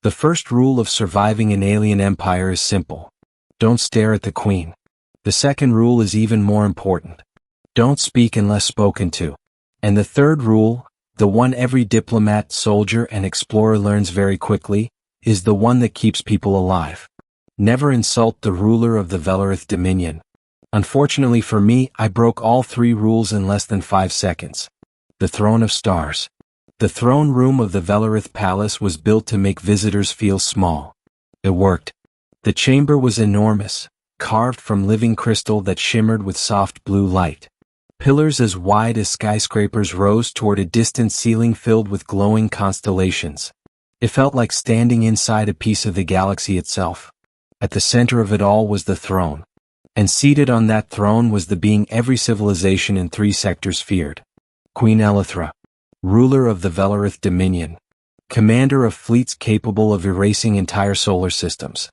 The first rule of surviving an alien empire is simple. Don't stare at the queen. The second rule is even more important. Don't speak unless spoken to. And the third rule, the one every diplomat, soldier, and explorer learns very quickly, is the one that keeps people alive. Never insult the ruler of the Velarith Dominion. Unfortunately for me, I broke all 3 rules in less than 5 seconds. The Throne of Stars. The throne room of the Velarith Palace was built to make visitors feel small. It worked. The chamber was enormous, carved from living crystal that shimmered with soft blue light. Pillars as wide as skyscrapers rose toward a distant ceiling filled with glowing constellations. It felt like standing inside a piece of the galaxy itself. At the center of it all was the throne. And seated on that throne was the being every civilization in 3 sectors feared. Queen Elithra, ruler of the Velarith Dominion, commander of fleets capable of erasing entire solar systems.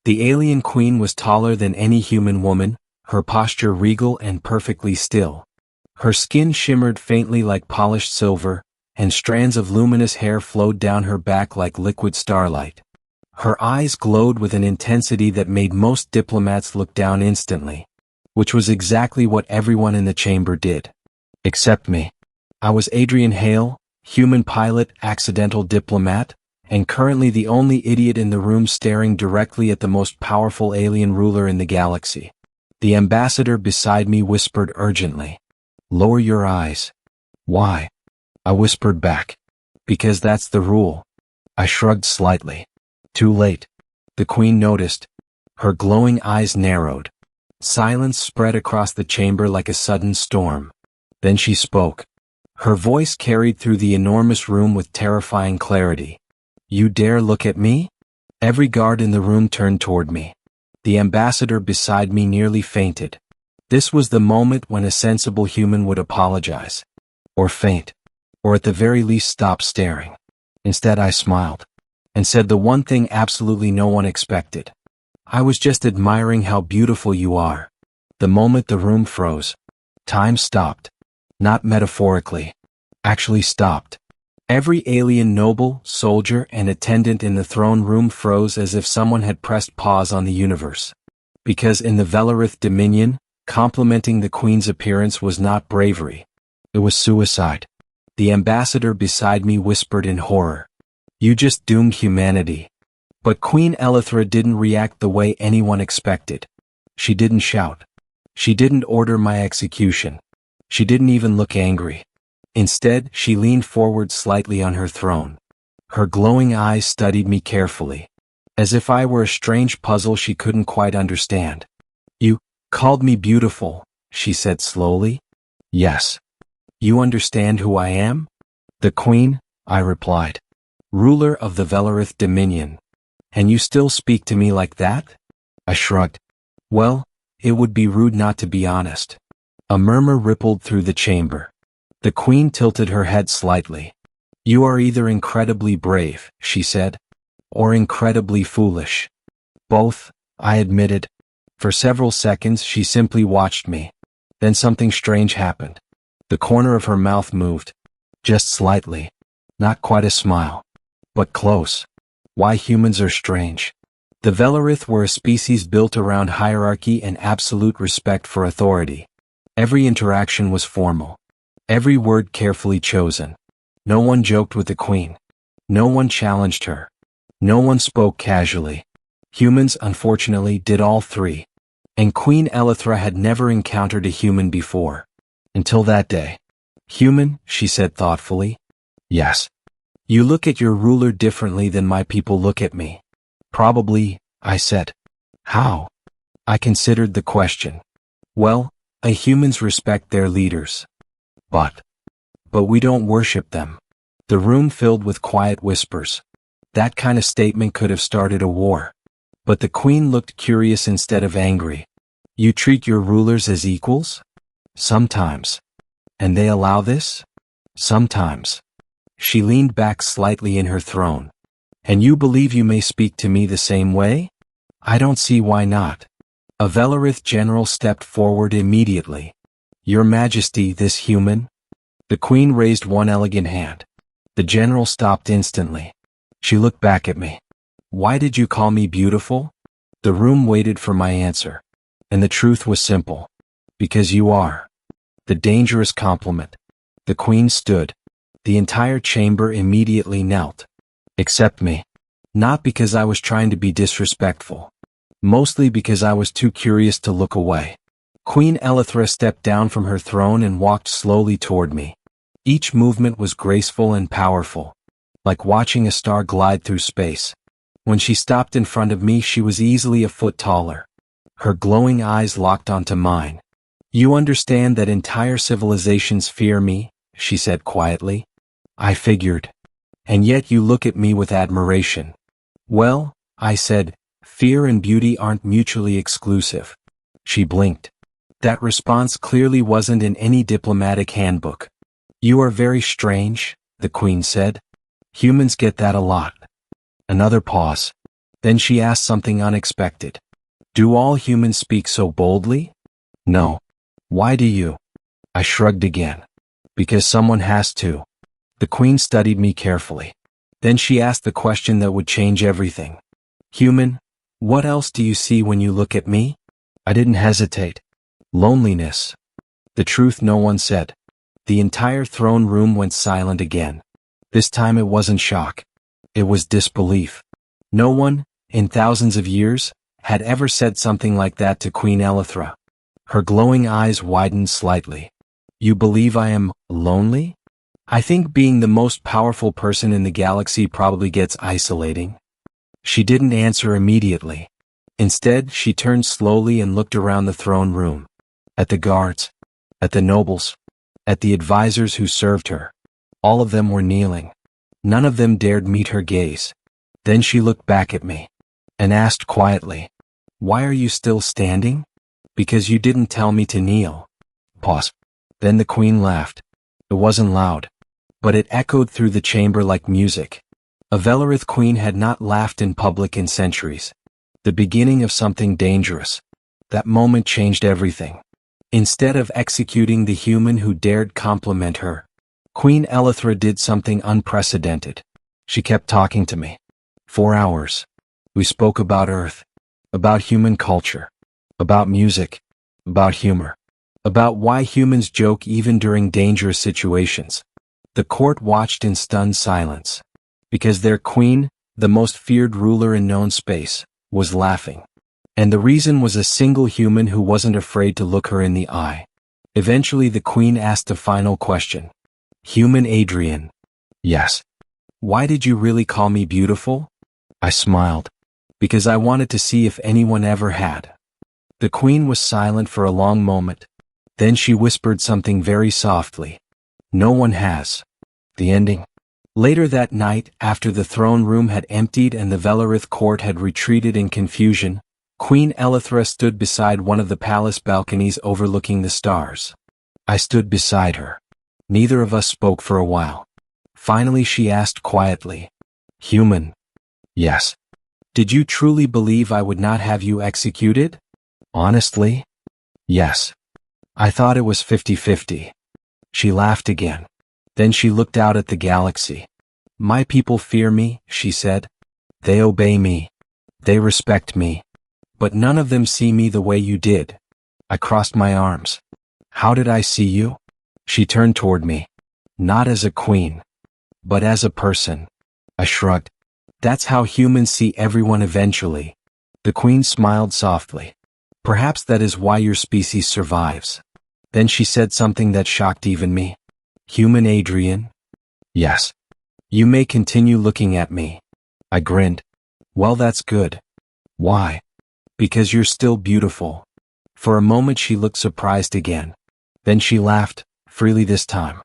The AlienQueen was taller than any human woman, her posture regal and perfectly still. Her skin shimmered faintly like polished silver, and strands of luminous hair flowed down her back like liquid starlight. Her eyes glowed with an intensity that made most diplomats look down instantly, which was exactly what everyone in the chamber did. Except me. I was Adrian Hale, human pilot, accidental diplomat, and currently the only idiot in the room staring directly at the most powerful alien ruler in the galaxy. The ambassador beside me whispered urgently, "Lower your eyes." "Why?" I whispered back. "Because that's the rule." I shrugged slightly. Too late. The queen noticed. Her glowing eyes narrowed. Silence spread across the chamber like a sudden storm. Then she spoke. Her voice carried through the enormous room with terrifying clarity. "You dare look at me?" Every guard in the room turned toward me. The ambassador beside me nearly fainted. This was the moment when a sensible human would apologize. Or faint. Or at the very least stop staring. Instead I smiled. And said the one thing absolutely no one expected. "I was just admiring how beautiful you are." The moment the room froze. Time stopped. Not metaphorically. Actually stopped. Every alien noble, soldier, and attendant in the throne room froze as if someone had pressed pause on the universe. Because in the Velarith Dominion, complimenting the queen's appearance was not bravery. It was suicide. The ambassador beside me whispered in horror. "You just doomed humanity." But Queen Elithra didn't react the way anyone expected. She didn't shout. She didn't order my execution. She didn't even look angry. Instead, she leaned forward slightly on her throne. Her glowing eyes studied me carefully, as if I were a strange puzzle she couldn't quite understand. "You called me beautiful," she said slowly. "Yes." "You understand who I am?" "The Queen," I replied. "Ruler of the Velarith Dominion. And you still speak to me like that?" I shrugged. "Well, it would be rude not to be honest." A murmur rippled through the chamber. The queen tilted her head slightly. "You are either incredibly brave," she said, "or incredibly foolish." "Both," I admitted. For several seconds she simply watched me. Then something strange happened. The corner of her mouth moved. Just slightly. Not quite a smile. But close. Why humans are strange. The Velarith were a species built around hierarchy and absolute respect for authority. Every interaction was formal. Every word carefully chosen. No one joked with the queen. No one challenged her. No one spoke casually. Humans, unfortunately, did all 3. And Queen Elithra had never encountered a human before. Until that day. "Human," she said thoughtfully. "Yes. You look at your ruler differently than my people look at me." "Probably," I said. "How?" I considered the question. "Well, humans respect their leaders. But we don't worship them." The room filled with quiet whispers. That kind of statement could have started a war. But the queen looked curious instead of angry. "You treat your rulers as equals?" "Sometimes." "And they allow this?" "Sometimes." She leaned back slightly in her throne. "And you believe you may speak to me the same way?" "I don't see why not." A Velarith general stepped forward immediately. "Your Majesty, this human?" The queen raised one elegant hand. The general stopped instantly. She looked back at me. Why did you call me beautiful? The room waited for my answer. And the truth was simple. Because you are. The dangerous compliment. The queen stood. The entire chamber immediately knelt. Except me. Not because I was trying to be disrespectful. Mostly because I was too curious to look away. Queen Elithra stepped down from her throne and walked slowly toward me. Each movement was graceful and powerful, like watching a star glide through space. When she stopped in front of me, she was easily a foot taller. Her glowing eyes locked onto mine. You understand that entire civilizations fear me, she said quietly. I figured. And yet you look at me with admiration. Well, I said, fear and beauty aren't mutually exclusive. She blinked. That response clearly wasn't in any diplomatic handbook. You are very strange, the queen said. Humans get that a lot. Another pause. Then she asked something unexpected. Do all humans speak so boldly? No. Why do you? I shrugged again. Because someone has to. The queen studied me carefully. Then she asked the question that would change everything. Human, what else do you see when you look at me? I didn't hesitate. Loneliness. The truth no one said. The entire throne room went silent again. This time it wasn't shock. It was disbelief. No one, in thousands of years, had ever said something like that to Queen Elithra. Her glowing eyes widened slightly. You believe I am lonely? I think being the most powerful person in the galaxy probably gets isolating. She didn't answer immediately. Instead, she turned slowly and looked around the throne room. At the guards. At the nobles. At the advisors who served her. All of them were kneeling. None of them dared meet her gaze. Then she looked back at me. And asked quietly, why are you still standing? Because you didn't tell me to kneel. Pause. Then the queen laughed. It wasn't loud. But it echoed through the chamber like music. A Velarith queen had not laughed in public in centuries. The beginning of something dangerous. That moment changed everything. Instead of executing the human who dared compliment her, Queen Elithra did something unprecedented. She kept talking to me. 4 hours. We spoke about Earth, about human culture, about music, about humor, about why humans joke even during dangerous situations. The court watched in stunned silence, because their queen, the most feared ruler in known space, was laughing. And the reason was a single human who wasn't afraid to look her in the eye. Eventually the queen asked a final question. Human Adrian. Yes. Why did you really call me beautiful? I smiled. Because I wanted to see if anyone ever had. The queen was silent for a long moment. Then she whispered something very softly. No one has. The ending. Later that night, after the throne room had emptied and the Velarith court had retreated in confusion, Queen Elithra stood beside one of the palace balconies overlooking the stars. I stood beside her. Neither of us spoke for a while. Finally she asked quietly, Human? Yes. Did you truly believe I would not have you executed? Honestly? Yes. I thought it was 50-50. She laughed again. Then she looked out at the galaxy. My people fear me, she said. They obey me. They respect me. But none of them see me the way you did. I crossed my arms. How did I see you? She turned toward me. Not as a queen. But as a person. I shrugged. That's how humans see everyone eventually. The queen smiled softly. Perhaps that is why your species survives. Then she said something that shocked even me. Human Adrian? Yes. You may continue looking at me. I grinned. Well, that's good. Why? Because you're still beautiful. For a moment she looked surprised again. Then she laughed, freely this time.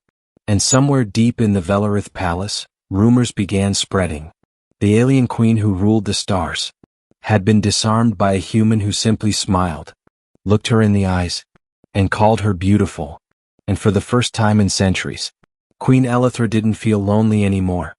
And somewhere deep in the Velarith palace, rumors began spreading. The alien queen who ruled the stars had been disarmed by a human who simply smiled, looked her in the eyes, and called her beautiful. And for the first time in centuries, Queen Elithra didn't feel lonely anymore.